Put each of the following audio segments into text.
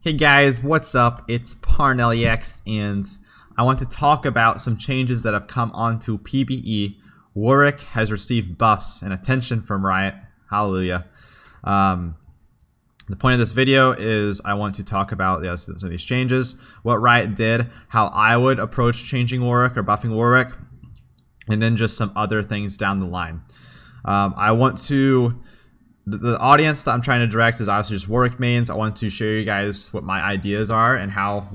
Hey guys, what's up? It's Parnellyx, and I want to talk about some changes that have come onto PBE. Warwick has received buffs and attention from Riot. Hallelujah. The point of this video is I want to talk about some of these changes, what Riot did, how I would approach changing Warwick or buffing Warwick, and then just some other things down the line. I want to... The audience that I'm trying to direct is obviously just Warwick mains. I want to show you guys what my ideas are and how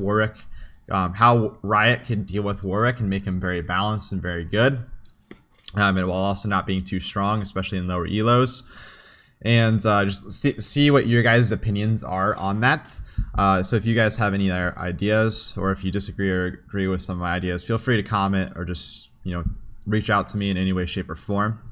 how Riot can deal with Warwick and make him very balanced and very good, and while also not being too strong, especially in lower elos. And just see what your guys' opinions are on that. So if you guys have any other ideas, or if you disagree or agree with some of my ideas, feel free to comment or just reach out to me in any way, shape, or form.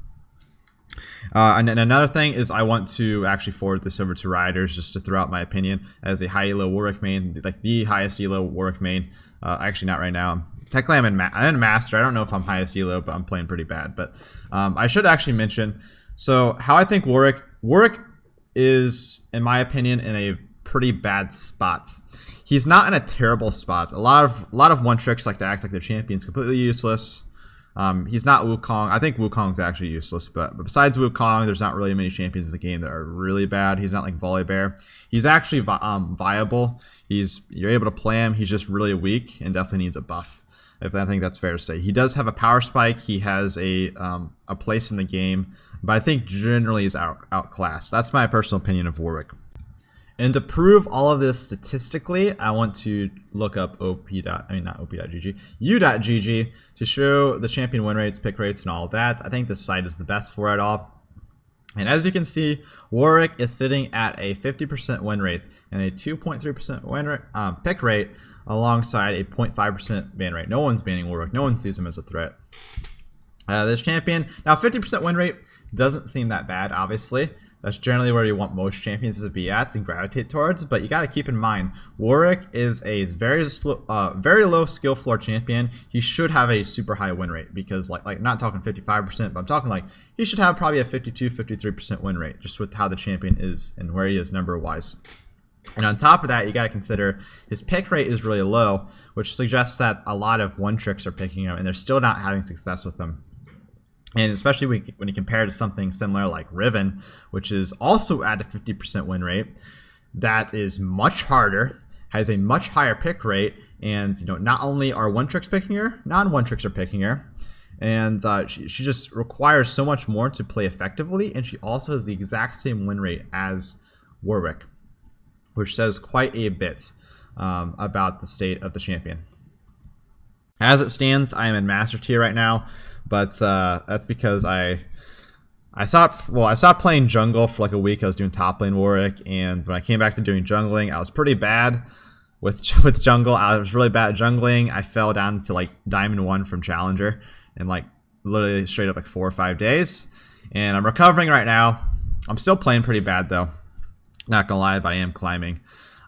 And then another thing is I want to actually forward this over to Rioters just to throw out my opinion as a high elo Warwick main, like the highest elo Warwick main. Actually not right now. Technically I'm in Master. I don't know if I'm highest elo, but I'm playing pretty bad. But I should actually mention, so how I think Warwick is, in my opinion, in a pretty bad spot. He's not in a terrible spot. A lot of one tricks like to act like they're champions, completely useless. He's not Wukong. I think Wukong's actually useless, but besides Wukong, there's not really many champions in the game that are really bad. He's not like Volibear. He's actually viable. You're able to play him. He's just really weak and definitely needs a buff. I think that's fair to say. He does have a power spike. He has a place in the game, but I think generally he's outclassed. That's my personal opinion of Warwick. And to prove all of this statistically, I want to look up u.gg to show the champion win rates, pick rates, and all of that. I think this site is the best for it all. And as you can see, Warwick is sitting at a 50% win rate and a 2.3% win rate, pick rate, alongside a 0.5% ban rate. No one's banning Warwick. No one sees him as a threat. This champion, now 50% win rate doesn't seem that bad, obviously. That's generally where you want most champions to be at and gravitate towards, but you got to keep in mind, Warwick is a very low skill floor champion. He should have a super high win rate because, like not talking 55%, but I'm talking like he should have probably a 52-53% win rate just with how the champion is and where he is number-wise. And on top of that, you got to consider his pick rate is really low, which suggests that a lot of one tricks are picking him and they're still not having success with him. And especially when you compare to something similar like Riven, which is also at a 50% win rate, that is much harder, has a much higher pick rate, and not only are one tricks picking her, non-one tricks are picking her, and she just requires so much more to play effectively, and she also has the exact same win rate as Warwick, which says quite a bit about the state of the champion. As it stands, I am in Master Tier right now, but that's because I stopped playing jungle for like a week. I was doing top lane Warwick, and when I came back to doing jungling, I was pretty bad with jungle. I was really bad at jungling. I fell down to like Diamond 1 from Challenger in like literally straight up like 4 or 5 days, and I'm recovering right now. I'm still playing pretty bad though, not gonna lie, but I am climbing.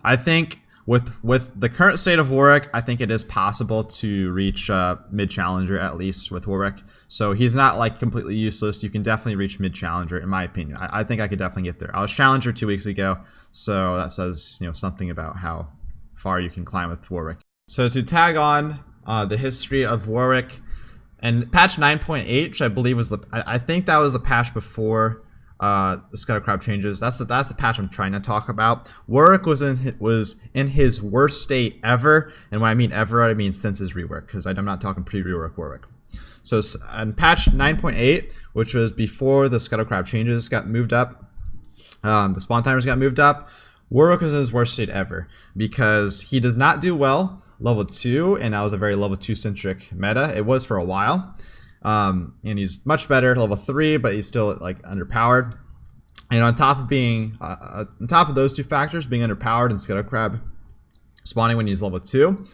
I think with the current state of Warwick, I think it is possible to reach mid-challenger at least with Warwick. So he's not like completely useless. You can definitely reach mid-challenger in my opinion. I think I could definitely get there. I was challenger 2 weeks ago, so that says something about how far you can climb with Warwick. So to tag on the history of Warwick, and patch 9.8, which I believe was I think that was the patch before the Scuttle Crab changes. That's the patch I'm trying to talk about. Warwick was in his worst state ever, and when I mean ever, I mean since his rework, because I'm not talking pre-rework Warwick. So on patch 9.8, which was before the Scuttle Crab changes got moved up, the spawn timers got moved up, Warwick was in his worst state ever because he does not do well level 2, and that was a very level 2 centric meta. It was for a while. And he's much better level 3, but he's still like underpowered. And on top of those two factors, being underpowered and Scuttle Crab spawning when he's level 2,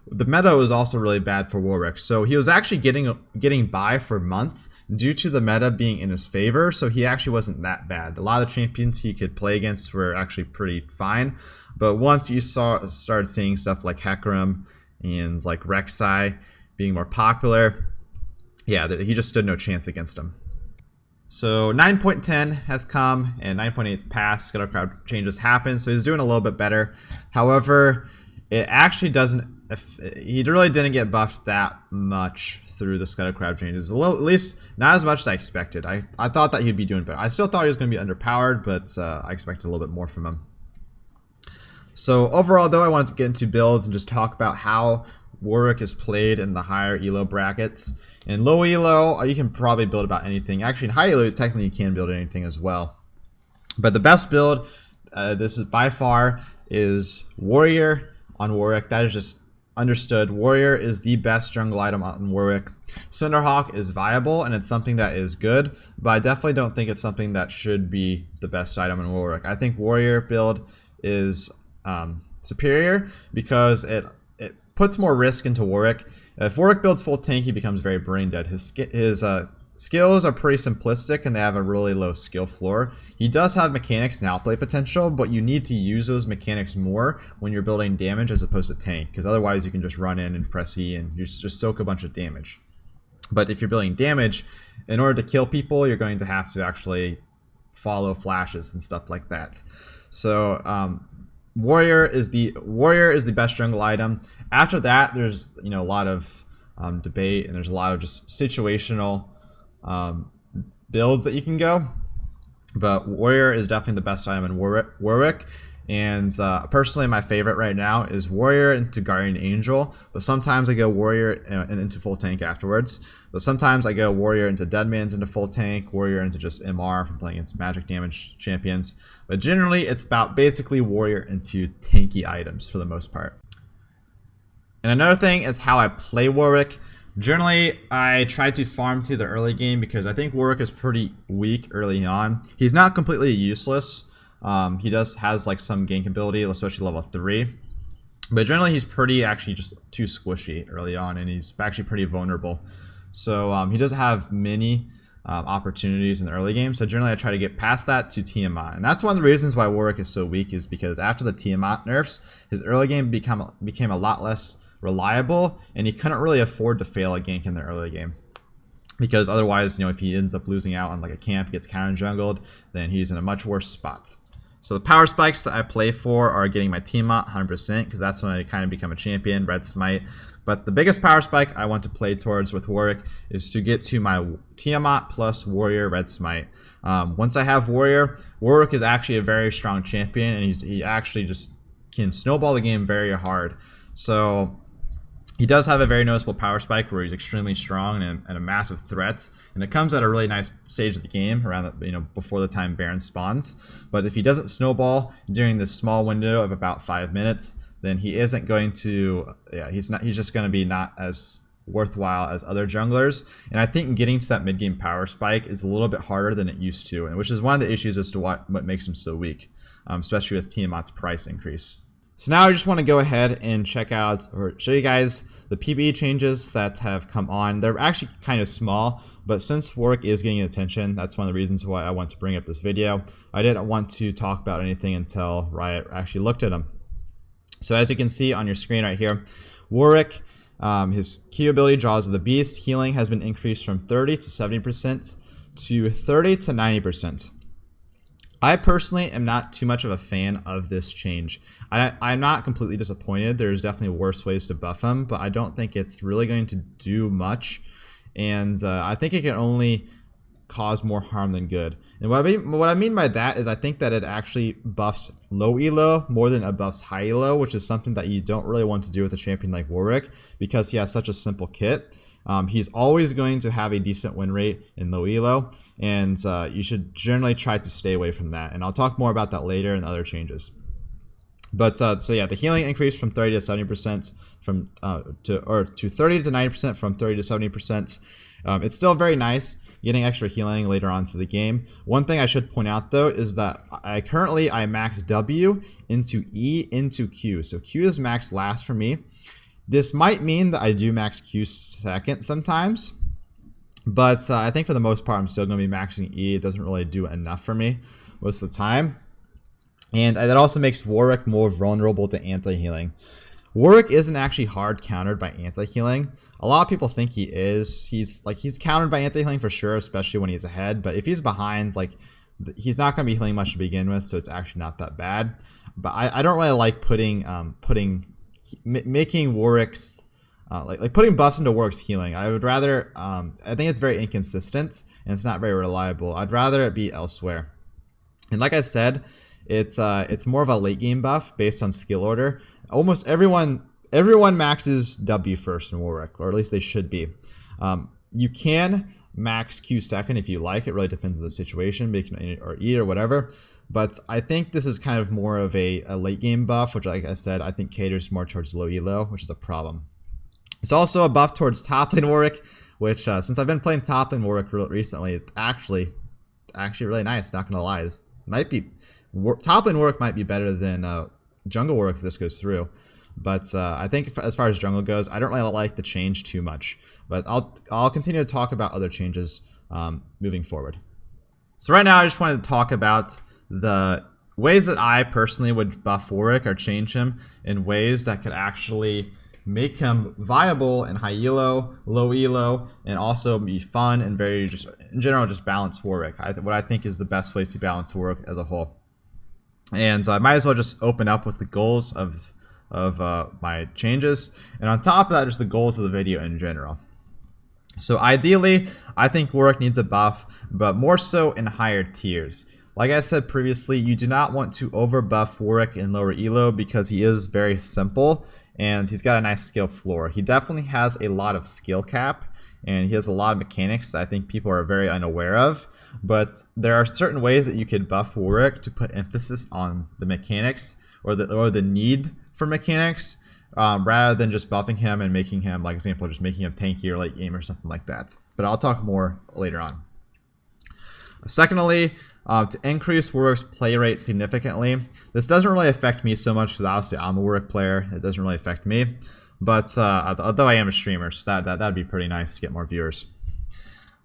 the meta was also really bad for Warwick. So he was actually getting by for months due to the meta being in his favor. So he actually wasn't that bad. A lot of the champions he could play against were actually pretty fine. But once you started seeing stuff like Hecarim and like Rek'Sai being more popular, yeah, he just stood no chance against him. So 9.10 has come and 9.8's passed. Scuttle Crowd changes happen, so he's doing a little bit better. However, it actually doesn't. He really didn't get buffed that much through the Scuttle Crowd changes. At least not as much as I expected. I thought that he'd be doing better. I still thought he was going to be underpowered, but I expected a little bit more from him. So overall, though, I wanted to get into builds and just talk about how Warwick is played in the higher elo brackets. In low elo, you can probably build about anything. Actually, in high elo, technically you can build anything as well. But the best build, this is by far, is Warrior on Warwick. That is just understood. Warrior is the best jungle item on Warwick. Cinderhawk is viable and it's something that is good, but I definitely don't think it's something that should be the best item in Warwick. I think Warrior build is superior because it puts more risk into Warwick. If Warwick builds full tank, he becomes very brain dead. His skills are pretty simplistic and they have a really low skill floor. He does have mechanics and outplay potential, but you need to use those mechanics more when you're building damage as opposed to tank, because otherwise you can just run in and press E and you just soak a bunch of damage. But if you're building damage, in order to kill people, you're going to have to actually follow flashes and stuff like that. So Warrior is the best jungle item. After that, there's a lot of debate and there's a lot of just situational builds that you can go. But Warrior is definitely the best item in Warwick. And personally, my favorite right now is Warrior into Guardian Angel. But sometimes I go Warrior into full tank afterwards. But sometimes I go Warrior into Deadman's into full tank, Warrior into just MR from playing against magic damage champions. But generally, it's about basically Warrior into tanky items for the most part. And another thing is how I play Warwick. Generally, I try to farm through the early game because I think Warwick is pretty weak early on. He's not completely useless. He has like some gank ability, especially level 3. But generally, he's pretty actually just too squishy early on, and he's actually pretty vulnerable. So he doesn't have many opportunities in the early game. So generally, I try to get past that to Tiamat. And that's one of the reasons why Warwick is so weak, is because after the Tiamat nerfs, his early game became a lot less reliable, and he couldn't really afford to fail a gank in the early game. Because otherwise, if he ends up losing out on like a camp, gets counter jungled, then he's in a much worse spot. So the power spikes that I play for are getting my Tiamat 100%, because that's when I kind of become a champion, Red Smite. But the biggest power spike I want to play towards with Warwick is to get to my Tiamat plus Warrior Red Smite. Once I have Warrior, Warwick is actually a very strong champion, and he actually just can snowball the game very hard. So he does have a very noticeable power spike where he's extremely strong and a massive threat, and it comes at a really nice stage of the game around before the time Baron spawns. But if he doesn't snowball during this small window of about 5 minutes, then he isn't going to. He's just going to be not as worthwhile as other junglers. And I think getting to that mid game power spike is a little bit harder than it used to, and which is one of the issues as to what makes him so weak, especially with Tiamat's price increase. So now I just want to go ahead and check out or show you guys the PBE changes that have come on. They're actually kind of small, but since Warwick is getting attention, that's one of the reasons why I want to bring up this video. I didn't want to talk about anything until Riot actually looked at them. So as you can see on your screen right here, Warwick, his Q ability, Jaws of the Beast, healing has been increased from 30 to 70% to 30 to 90%. I personally am not too much of a fan of this change. I'm not completely disappointed. There's definitely worse ways to buff him, but I don't think it's really going to do much. And I think it can only cause more harm than good. And what I mean by that is I think that it actually buffs low elo more than it buffs high elo, which is something that you don't really want to do with a champion like Warwick because he has such a simple kit. He's always going to have a decent win rate in low elo, and you should generally try to stay away from that. And I'll talk more about that later in other changes. But so yeah, the healing increased from 30 to 70% to 30 to 90% from 30 to 70%. It's still very nice getting extra healing later on to the game. One thing I should point out though is that I max W into E into Q. So Q is max last for me. This might mean that I do max Q second sometimes, but I think for the most part I'm still going to be maxing E. It doesn't really do enough for me most of the time. And that also makes Warwick more vulnerable to anti-healing. Warwick isn't actually hard countered by anti-healing. A lot of people think he is. He's countered by anti-healing for sure, especially when he's ahead. But if he's behind, like, he's not going to be healing much to begin with, so it's actually not that bad. But I don't really like making Warwick's like putting buffs into Warwick's healing. I would rather I think it's very inconsistent and it's not very reliable. I'd rather it be elsewhere. And like I said, it's more of a late game buff based on skill order. Almost everyone maxes W first in Warwick, or at least they should be. You can max Q second if you like. It really depends on the situation, or E or whatever. But I think this is kind of more of a late game buff, which, like I said, I think caters more towards low elo, which is a problem. It's also a buff towards top lane Warwick, which since I've been playing top lane Warwick recently, it's actually really nice. Not gonna lie, this might be top lane Warwick might be better than jungle Warwick if this goes through. But I think as far as jungle goes, I don't really like the change too much. But I'll continue to talk about other changes moving forward. So right now I just wanted to talk about the ways that I personally would buff Warwick or change him in ways that could actually make him viable in high elo, low elo, and also be fun and very just in general just balance Warwick. What I think is the best way to balance Warwick as a whole. And I might as well just open up with the goals of my changes, and on top of that, just the goals of the video in general. So ideally, I think Warwick needs a buff, but more so in higher tiers. Like I said previously, you do not want to over buff Warwick in lower elo because he is very simple and he's got a nice skill floor. He definitely has a lot of skill cap and he has a lot of mechanics that I think people are very unaware of. But there are certain ways that you could buff Warwick to put emphasis on the mechanics or the need for mechanics, rather than just buffing him and making him, like example, just making him tanky or late game or something like that. But I'll talk more later on. Secondly, to increase Warwick's play rate significantly. This doesn't really affect me so much because obviously I'm a Warwick player. It doesn't really affect me. But although I am a streamer, so that'd be pretty nice to get more viewers.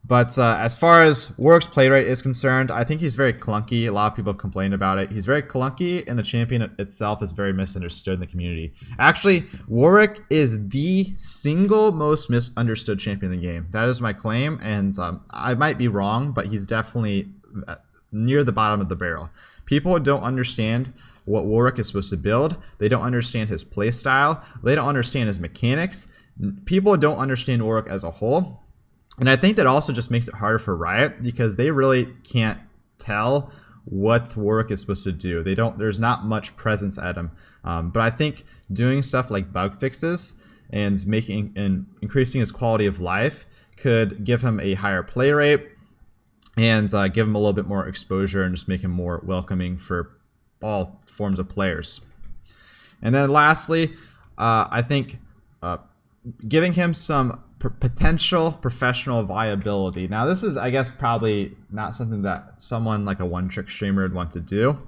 But as far as Warwick's play rate is concerned, I think he's very clunky. A lot of people have complained about it. He's very clunky, and the champion itself is very misunderstood in the community. Actually, Warwick is the single most misunderstood champion in the game. That is my claim, and I might be wrong, but he's definitely near the bottom of the barrel. People don't understand what Warwick is supposed to build. They don't understand his play style. They don't understand his mechanics. People don't understand Warwick as a whole. And I think that also just makes it harder for Riot because they really can't tell what Warwick is supposed to do. There's not much presence at him. But I think doing stuff like bug fixes and increasing his quality of life could give him a higher play rate and give him a little bit more exposure and just make him more welcoming for all forms of players. And then lastly, I think giving him some potential professional viability. Now this is, I guess, probably not something that someone like a one-trick streamer would want to do,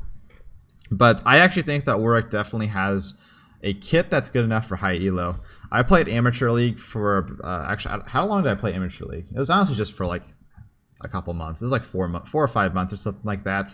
but I actually think that Warwick definitely has a kit that's good enough for high elo. I played Amateur League for actually, how long did I play Amateur League? It was honestly just for like a couple months. It was like 4 or 5 months or something like that.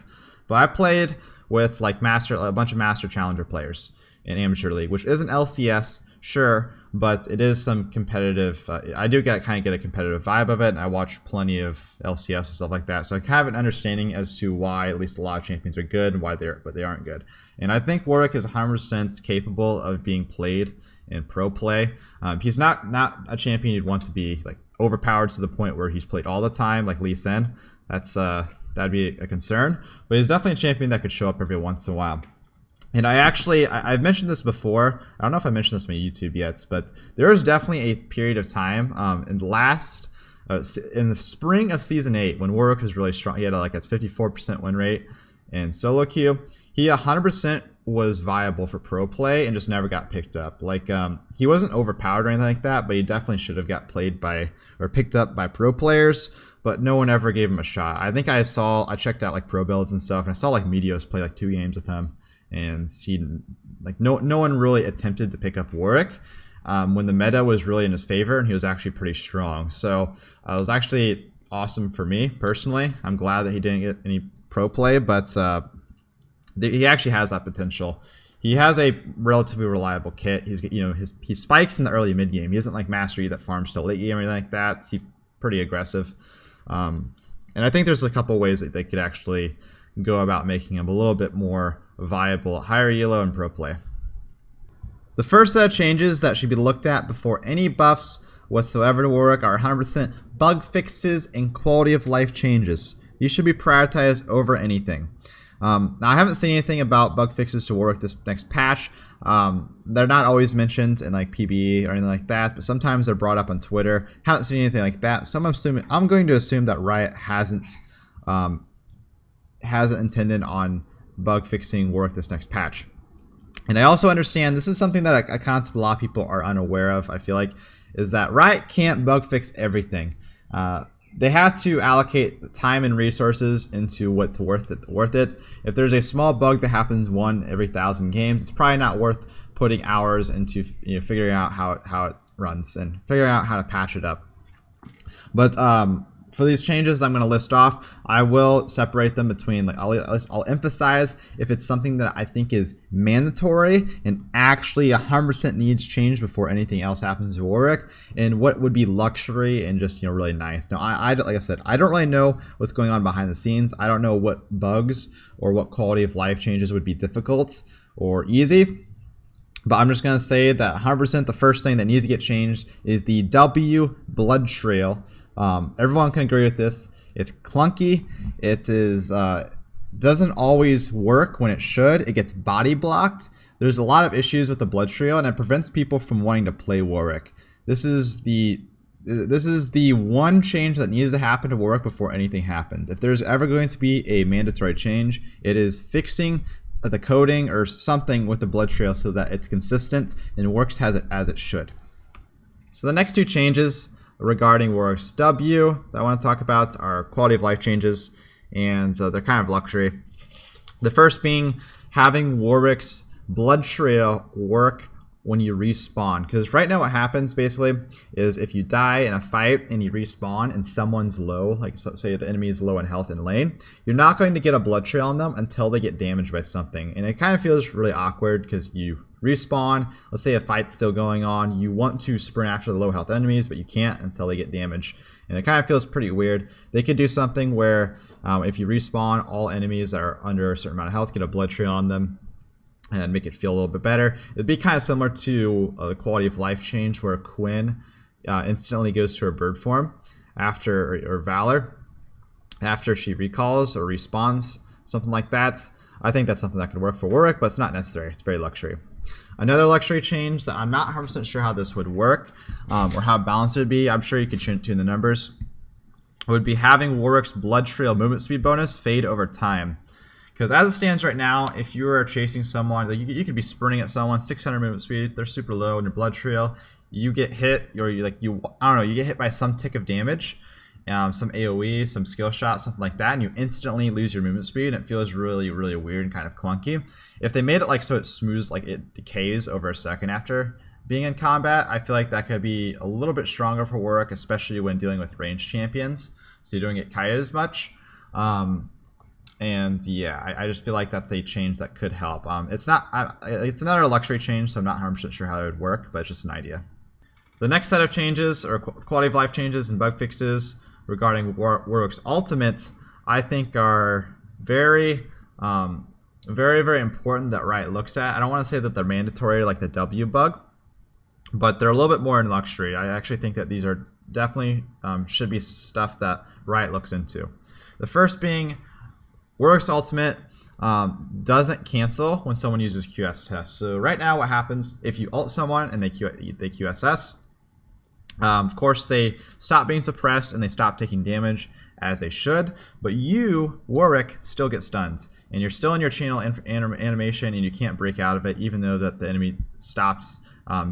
But I played with like a bunch of Master Challenger players in Amateur League, which isn't LCS, sure, but it is some competitive. I do kind of get a competitive vibe of it, and I watch plenty of LCS and stuff like that, so I have an understanding as to why at least a lot of champions are good and why they aren't good. And I think Warwick is 100% capable of being played in pro play. He's not a champion you'd want to be like overpowered to the point where he's played all the time, like Lee Sin. That'd be a concern, but he's definitely a champion that could show up every once in a while. And I've mentioned this before. I don't know if I mentioned this on my YouTube yet, but there was definitely a period of time in the spring of Season 8 when Warwick was really strong. He had like a 54% win rate in solo queue. He 100% was viable for pro play and just never got picked up. Like he wasn't overpowered or anything like that, but he definitely should have got played by or picked up by pro players, but no one ever gave him a shot. I think I checked out like pro builds and stuff, and I saw like Meteos play like 2 games with him. And no one really attempted to pick up Warwick when the meta was really in his favor, and he was actually pretty strong. So it was actually awesome for me personally. I'm glad that he didn't get any pro play, but he actually has that potential. He has a relatively reliable kit. He's, you know, he spikes in the early mid game. He isn't like Mastery that farms to late game or anything like that. He's pretty aggressive. And I think there's a couple ways that they could actually go about making him a little bit more viable at higher elo and pro play. The first set of changes that should be looked at before any buffs whatsoever to Warwick are 100% bug fixes and quality of life changes. These should be prioritized over anything. Now, I haven't seen anything about bug fixes to Warwick this next patch. They're not always mentioned in like PBE or anything like that, but sometimes they're brought up on Twitter. Haven't seen anything like that, so I'm going to assume that Riot hasn't intended on bug fixing Warwick this next patch. And I also understand this is something that a concept a lot of people are unaware of, I feel like, is that Riot can't bug fix everything. They have to allocate time and resources into what's worth it. If there's a small bug that happens 1 every 1,000 games, it's probably not worth putting hours into, you know, figuring out how it runs and figuring out how to patch it up. But for these changes that I'm going to list off, I will separate them between, like, I'll emphasize if it's something that I think is mandatory and actually 100% needs change before anything else happens to Warwick, and what would be luxury and just, you know, really nice. Now, like I said, I don't really know what's going on behind the scenes. I don't know what bugs or what quality of life changes would be difficult or easy. But I'm just going to say that 100% the first thing that needs to get changed is the W blood trail. Everyone can agree with this. It's clunky. It is doesn't always work when it should. It gets body blocked. There's a lot of issues with the blood trail, and it prevents people from wanting to play Warwick. This is the one change that needs to happen to Warwick before anything happens. If there's ever going to be a mandatory change, it is fixing the coding or something with the blood trail so that it's consistent and works as it should. So the next two changes regarding Warwick's W that I want to talk about are quality of life changes, and they're kind of luxury. The first being having Warwick's blood trail work when you respawn, because right now what happens basically is if you die in a fight and you respawn and someone's low, like say the enemy is low in health in lane, you're not going to get a blood trail on them until they get damaged by something, and it kind of feels really awkward because you respawn, let's say a fight's still going on, you want to sprint after the low health enemies, but you can't until they get damaged, and it kind of feels pretty weird. They could do something where if you respawn, all enemies that are under a certain amount of health get a blood trail on them and make it feel a little bit better. It'd be kind of similar to the quality of life change where Quinn instantly goes to her bird form after, or Valor, after she recalls or respawns, something like that. I think that's something that could work for Warwick, but it's not necessary. It's very luxury. Another luxury change that I'm not 100% sure how this would work or how balanced it would be, I'm sure you could tune the numbers, would be having Warwick's blood trail movement speed bonus fade over time. Because as it stands right now, if you are chasing someone, like you could be sprinting at someone, 600 movement speed, they're super low in your blood trail, you get hit, or you get hit by some tick of damage, some AoE, some skill shot, something like that, and you instantly lose your movement speed, and it feels really, really weird and kind of clunky. If they made it like so it smooths, like it decays over a second after being in combat, I feel like that could be a little bit stronger for Warwick, especially when dealing with ranged champions, so you don't get kited as much. And yeah, I just feel like that's a change that could help. It's another luxury change, so I'm not 100% sure how it would work, but it's just an idea. The next set of changes, or quality of life changes and bug fixes regarding Warwick's ultimate, I think are very, very important that Riot looks at. I don't want to say that they're mandatory like the W bug, but they're a little bit more in luxury. I actually think that these are definitely should be stuff that Riot looks into. The first being Warwick's ultimate doesn't cancel when someone uses QSS. So right now what happens if you ult someone and they QSS, of course they stop being suppressed and they stop taking damage as they should, but you, Warwick, still get stunned, and you're still in your channel animation and you can't break out of it even though that the enemy stops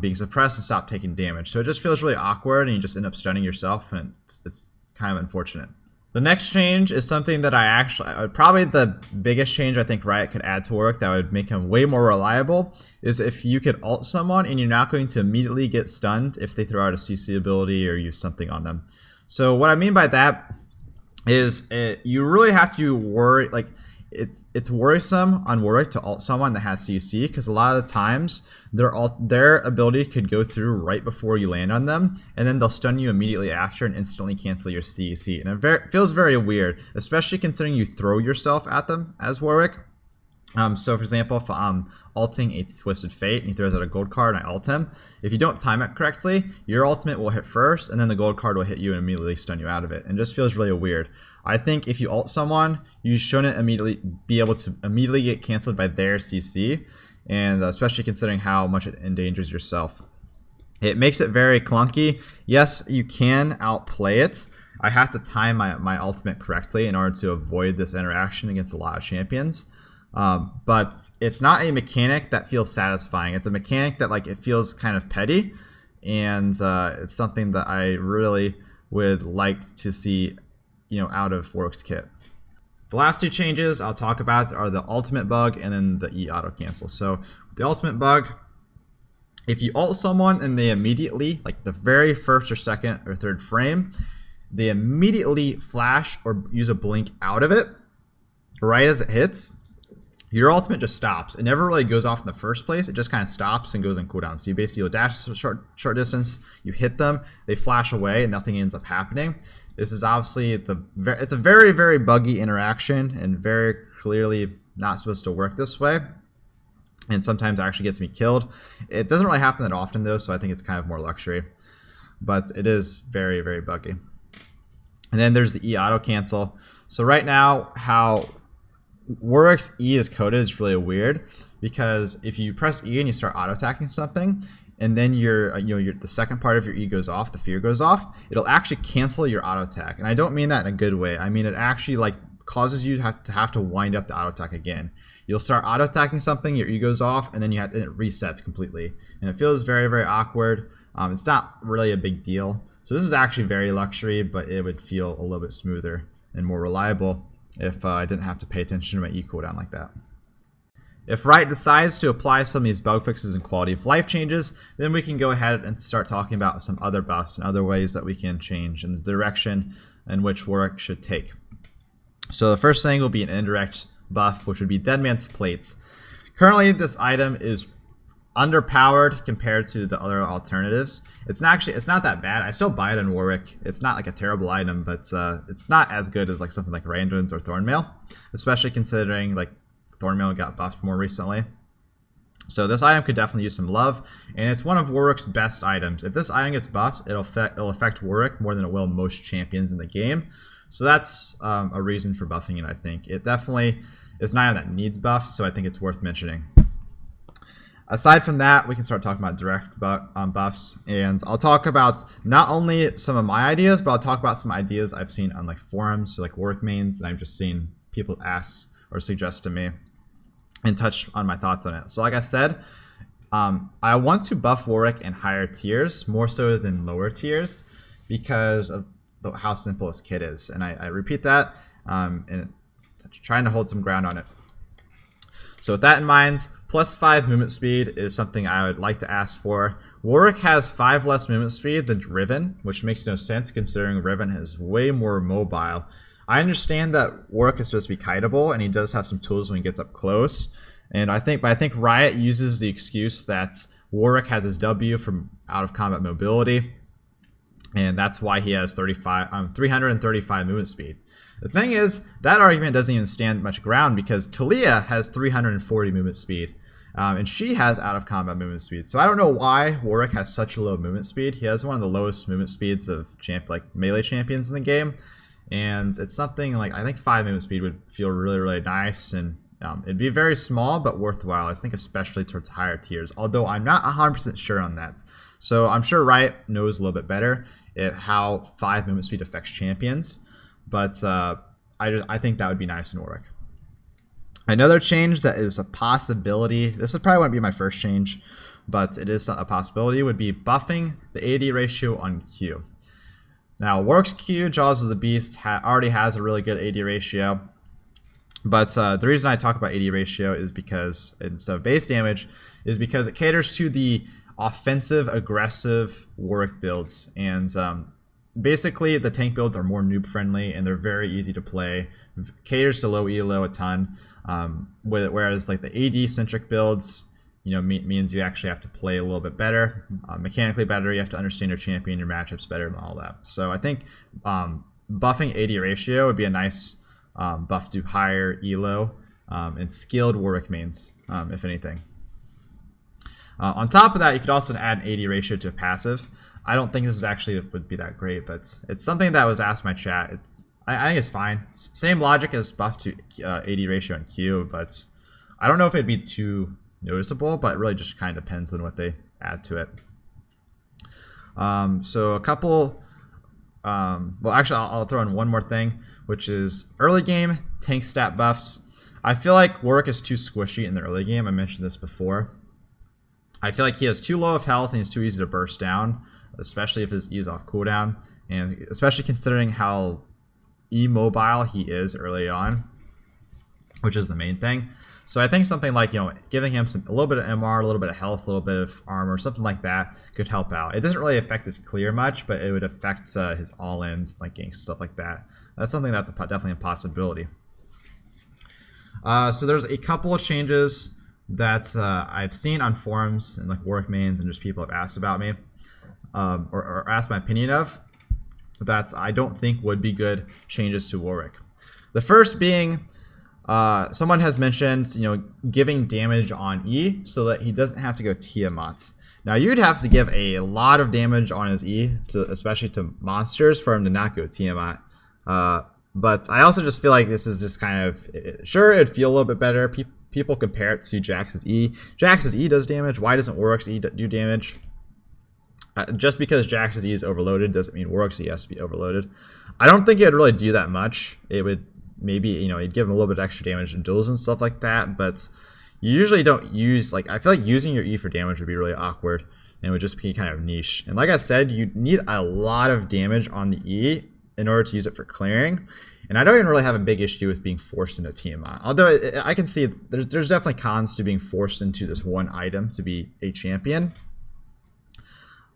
being suppressed and stop taking damage. So it just feels really awkward and you just end up stunning yourself, and it's kind of unfortunate. The next change is something that probably the biggest change I think Riot could add to Warwick that would make him way more reliable is if you could ult someone and you're not going to immediately get stunned if they throw out a CC ability or use something on them. So what I mean by that is you really have to worry, like it's worrisome on Warwick to ult someone that has CC, because a lot of the times their ability could go through right before you land on them, and then they'll stun you immediately after and instantly cancel your CC. And it feels very weird, especially considering you throw yourself at them as Warwick. So for example, if I'm ulting a Twisted Fate and he throws out a gold card and I ult him, if you don't time it correctly, your ultimate will hit first and then the gold card will hit you and immediately stun you out of it. And it just feels really weird. I think if you ult someone, you shouldn't immediately be able to immediately get canceled by their CC, and especially considering how much it endangers yourself. It makes it very clunky. Yes, you can outplay it. I have to time my ultimate correctly in order to avoid this interaction against a lot of champions. But it's not a mechanic that feels satisfying. It's a mechanic that, like, it feels kind of petty, and it's something that I really would like to see, you know, out of Warwick's kit. The last two changes I'll talk about are the ultimate bug and then the E auto cancel. So the ultimate bug, if you ult someone and they immediately, like the very first or second or third frame, they immediately flash or use a blink out of it right as it hits, your ultimate just stops. It never really goes off in the first place. It just kind of stops and goes on cooldown. So you basically will dash a short distance, you hit them, they flash away, and nothing ends up happening. This is obviously it's a very, very buggy interaction and very clearly not supposed to work this way. And sometimes it actually gets me killed. It doesn't really happen that often though, so I think it's kind of more luxury. But it is very, very buggy. And then there's the E auto cancel. So right now, how Warwick's E is coded is really weird, because if you press E and you start auto attacking something, and then the second part of your E goes off, the fear goes off, it'll actually cancel your auto attack. And I don't mean that in a good way. I mean it actually like causes you to have to wind up the auto attack again. You'll start auto attacking something, your E goes off, and then and it resets completely. And it feels very, very awkward. It's not really a big deal. So this is actually very luxury, but it would feel a little bit smoother and more reliable if I didn't have to pay attention to my E cooldown like that. If Riot decides to apply some of these bug fixes and quality of life changes, then we can go ahead and start talking about some other buffs and other ways that we can change in the direction in which Warwick should take. So the first thing will be an indirect buff, which would be Dead Man's Plates. Currently, this item is underpowered compared to the other alternatives. It's not that bad. I still buy it in Warwick. It's not like a terrible item, but it's not as good as like something like Randon's or Thornmail, especially considering like Thornmail got buffed more recently. So this item could definitely use some love, and it's one of Warwick's best items. If this item gets buffed, it'll affect Warwick more than it will most champions in the game. So that's a reason for buffing it, I think. It definitely is an item that needs buffs, so I think it's worth mentioning. Aside from that, we can start talking about direct buffs, and I'll talk about not only some of my ideas, but I'll talk about some ideas I've seen on like forums, so like Warwick mains, and I've just seen people ask or suggest to me, and touch on my thoughts on it. So like I said, I want to buff Warwick in higher tiers, more so than lower tiers, because of how simple this kit is. And I repeat that, and trying to hold some ground on it. So with that in mind, +5 movement speed is something I would like to ask for. Warwick has 5 less movement speed than Riven, which makes no sense considering Riven is way more mobile. I understand that Warwick is supposed to be kiteable, and he does have some tools when he gets up close. And I think Riot uses the excuse that Warwick has his W from out of combat mobility, and that's why he has 335 movement speed. The thing is, that argument doesn't even stand much ground, because Talia has 340 movement speed, and she has out of combat movement speed. So I don't know why Warwick has such a low movement speed. He has one of the lowest movement speeds of melee champions in the game. And it's something like, I think 5 movement speed would feel really, really nice, and it'd be very small but worthwhile, I think, especially towards higher tiers, although I'm not 100% sure on that. So I'm sure Riot knows a little bit better how 5 movement speed affects champions, but I think that would be nice in Warwick. Another change that is a possibility, this would probably wouldn't be my first change, but it is a possibility, would be buffing the AD ratio on Q. Now, Warwick's Q, Jaws of the Beast, already has a really good AD ratio. But the reason I talk about AD ratio is because, instead of base damage, is because it caters to the offensive, aggressive Warwick builds. And basically the tank builds are more noob friendly and they're very easy to play. Caters to low elo a ton. Whereas like the AD centric builds, you know, means you actually have to play a little bit better, mechanically better. You have to understand your champion, your matchups better, and all that. So I think buffing AD ratio would be a nice buff to higher elo and skilled Warwick mains, if anything. On top of that, you could also add an AD ratio to a passive. I don't think this is actually would be that great, but it's something that was asked in my chat. I think it's fine. Same logic as buff to AD ratio and Q, but I don't know if it'd be too noticeable, but it really just kind of depends on what they add to it. So a couple, well actually I'll throw in one more thing, which is early game tank stat buffs. I feel like Warwick is too squishy in the early game. I mentioned this before. I feel like he has too low of health and he's too easy to burst down, especially if his E is off cooldown, and especially considering how immobile he is early on, which is the main thing. So I think something like, you know, giving him a little bit of MR, a little bit of health, a little bit of armor, something like that could help out. It doesn't really affect his clear much, but it would affect his all-ins, like ganks, stuff like that. That's something that's definitely a possibility. So there's a couple of changes that I've seen on forums and like Warwick mains and just people have asked about me, or asked my opinion of, that I don't think would be good changes to Warwick. The first being, someone has mentioned, you know, giving damage on E so that he doesn't have to go Tiamat. Now you'd have to give a lot of damage on his E, especially to monsters, for him to not go Tiamat. But I also just feel like this is just kind of, sure, it'd feel a little bit better. People compare it to Jax's E. Jax's E does damage. Why doesn't Warwick's E do damage? Just because Jax's E is overloaded doesn't mean Warwick's E has to be overloaded. I don't think it would really do that much. It would maybe, you know, you'd give him a little bit extra damage in duels and stuff like that, but you usually don't use, like, I feel like using your E for damage would be really awkward and would just be kind of niche. And like I said, you need a lot of damage on the E in order to use it for clearing. And I don't even really have a big issue with being forced into Tiamat. Although I can see there's definitely cons to being forced into this one item to be a champion.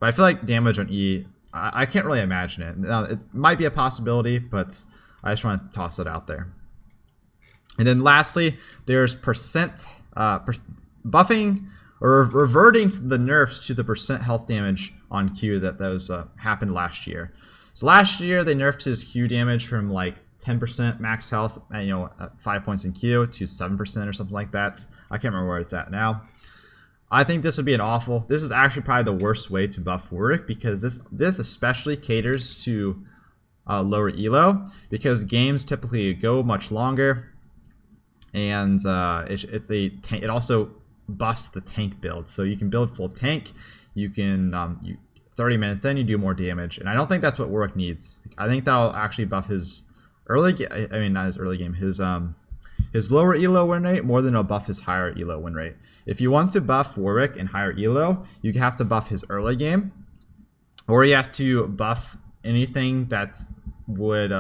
But I feel like damage on E, I can't really imagine it. Now, it might be a possibility, but I just want to toss it out there. And then lastly, there's buffing or reverting to the nerfs to the percent health damage on Q that those happened last year. So last year they nerfed his Q damage from like 10% max health, you know, 5 points in Q to 7% or something like that. I can't remember where it's at now. I think this would be this is actually probably the worst way to buff Warwick, because this especially caters to lower elo, because games typically go much longer, and it also buffs the tank build. So you can build full tank, you can 30 minutes in you do more damage, and I don't think that's what Warwick needs. I think that'll actually buff his early game, I mean not his early game, his lower elo win rate more than it'll buff his higher elo win rate. If you want to buff Warwick in higher elo, you have to buff his early game, or you have to buff anything that would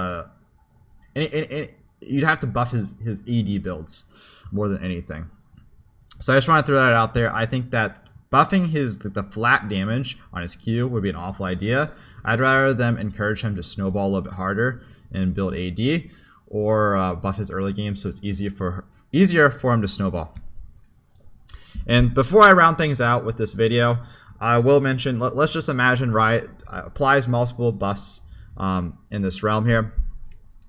you'd have to buff his AD builds more than anything. So I just want to throw that out there. I think that buffing the flat damage on his Q would be an awful idea. I'd rather them encourage him to snowball a little bit harder and build AD, or buff his early game so it's easier for him to snowball. And before I round things out with this video, I will mention, let's just imagine Riot applies multiple buffs in this realm here.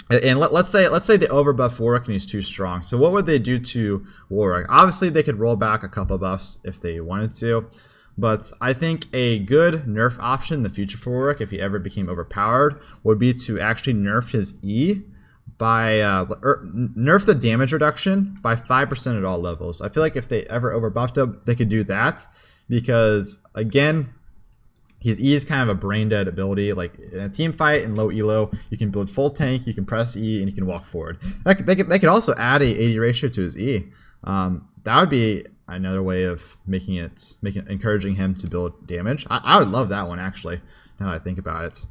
And let's say they overbuff Warwick and he's too strong. So what would they do to Warwick? Obviously they could roll back a couple buffs if they wanted to, but I think a good nerf option in the future for Warwick, if he ever became overpowered, would be to actually nerf his E by nerf the damage reduction by 5% at all levels. I feel like if they ever overbuffed him, they could do that, because again, his E is kind of a brain dead ability. Like in a team fight in low elo, you can build full tank, you can press E, and you can walk forward. They could also add a AD ratio to his E. That would be another way of encouraging him to build damage. I would love that one, actually, now that I think about it.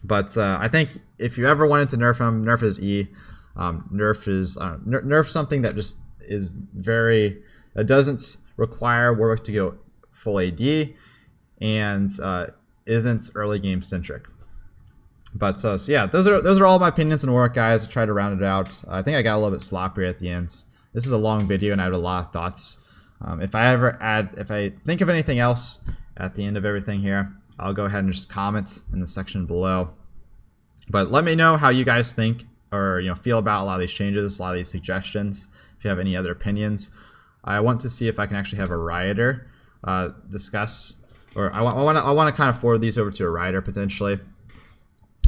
But I think if you ever wanted to nerf him, nerf his E. Nerf something that just is that doesn't require Warwick to go full AD and isn't early game centric. But so yeah, those are all my opinions on Warwick, guys. I tried to round it out. I think I got a little bit sloppier at the end. This is a long video and I had a lot of thoughts. If I think of anything else at the end of everything here, I'll go ahead and just comment in the section below. But let me know how you guys think or feel about a lot of these changes, a lot of these suggestions. If you have any other opinions, I want to see if I can actually have a rioter discuss, or I want to kind of forward these over to a rioter potentially,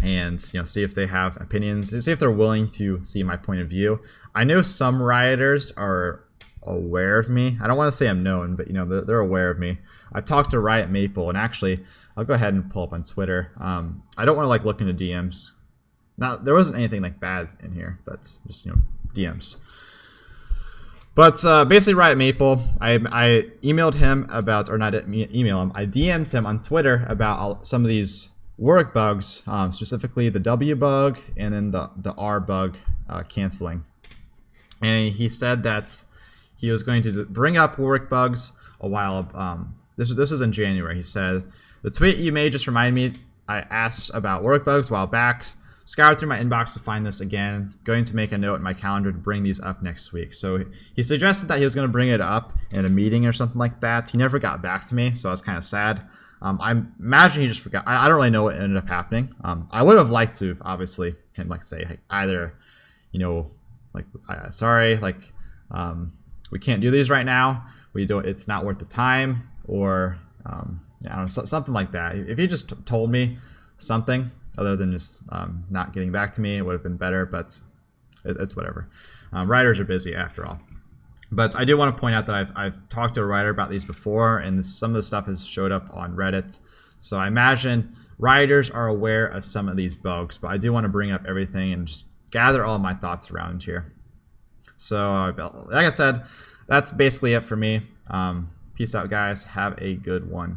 and see if they have opinions, see if they're willing to see my point of view. I know some rioters are aware of me. I don't want to say I'm known, but they're aware of me. I've talked to Riot Maple, and actually I'll go ahead and pull up on Twitter. I don't want to look into DMs. Now there wasn't anything bad in here, but just DMs. But basically Riot Maple, I emailed him about, or not email him, I DM'd him on Twitter about some of these Warwick bugs, specifically the W bug and then the R bug canceling. And he said that he was going to bring up Warwick bugs a while. This was in January. He said, "The tweet you made just reminded me. I asked about Warwick bugs a while back. Scoured through my inbox to find this again. Going to make a note in my calendar to bring these up next week." So he suggested that he was going to bring it up in a meeting or something like that. He never got back to me, so I was kind of sad. I imagine he just forgot. I don't really know what ended up happening. I would have liked to, obviously, him say either, sorry, we can't do these right now. It's not worth the time, or I don't know, something like that. If he just told me something other than just not getting back to me, it would have been better. But it's whatever. Writers are busy after all. But I do want to point out that I've talked to a writer about these before, and some of the stuff has showed up on Reddit. So I imagine writers are aware of some of these bugs, but I do want to bring up everything and just gather all my thoughts around here. So like I said, that's basically it for me. Peace out, guys. Have a good one.